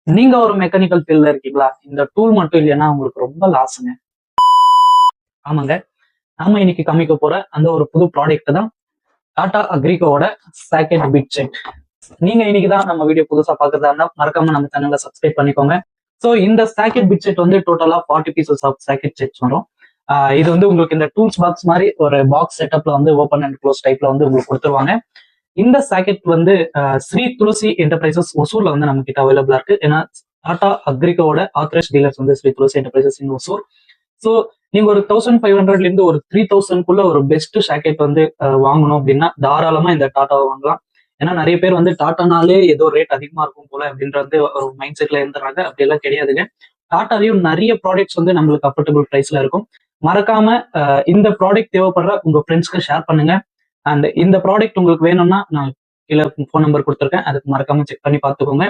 நீங்க ஒரு மெக்கானிக்கல் ஃபீல்ட்ல இருக்கீங்களா? இந்த டூல் மட்டும் இல்லைன்னா உங்களுக்கு ரொம்ப லாஸ்ங்க. ஆமாங்க. நாம இன்னைக்கு காமிக்க போற அந்த ஒரு புது ப்ராடக்ட் தான் டாடா அக்ரிகோவோட சாக்கெட் பிட் செட். நீங்க இன்னைக்கு தான் நம்ம வீடியோ புதுசா பாக்குறதா இருந்தா மறக்காம நம்ம சேனலை சப்ஸ்கிரைப் பண்ணிக்கோங்க. ஸோ இந்த சாக்கெட் பிட் செட் வந்து டோட்டலா 40 பீசஸ் ஆஃப் சாக்கெட் செட்ஸ் வரும். இது வந்து உங்களுக்கு இந்த டூல்ஸ் பாக்ஸ் மாதிரி ஒரு பாக்ஸ் செட்டப்ல வந்து ஓப்பன் அண்ட் க்ளோஸ் டைப்ல வந்து உங்களுக்கு கொடுத்துருவாங்க. இந்த சாக்கெட் வந்து ஸ்ரீ துளசி என்டர்பிரைசஸ் ஒசூர்ல வந்து நம்ம கிட்ட அவைலபிளா இருக்கு. ஏன்னா டாடா அக்ரிகோட ஆத்தரைஸ் டீலர்ஸ் வந்து ஸ்ரீ துளசி என்டர்பிரைசஸ் இன் ஒசூர். ஸோ நீங்க ஒரு 1500 இருந்து ஒரு 3000 ஒரு பெஸ்ட் சாக்கெட் வந்து வாங்கணும் அப்படின்னா தாராளமா இந்த டாட்டாவை வாங்கலாம். ஏன்னா நிறைய பேர் வந்து டாட்டானாலே ஏதோ ரேட் அதிகமா இருக்கும் போல அப்படின்றது ஒரு மைண்ட் செட்ல இருந்துறாங்க. அப்படி எல்லாம் கிடையாதுங்க. டாட்டாலையும் நிறைய ப்ராடக்ட்ஸ் வந்து நம்மளுக்கு அஃபோர்டபுள் பிரைஸ்ல இருக்கும். மறக்காம இந்த ப்ராடக்ட் தேவைப்படுற உங்க ஃப்ரெண்ட்ஸ்க்கு ஷேர் பண்ணுங்க. அண்ட் இந்த ப்ராடக்ட் உங்களுக்கு வேணும்னா நான் கீழே ஃபோன் நம்பர் கொடுத்துருக்கேன். அதுக்கு மறக்காம செக் பண்ணி பார்த்துக்கோங்க.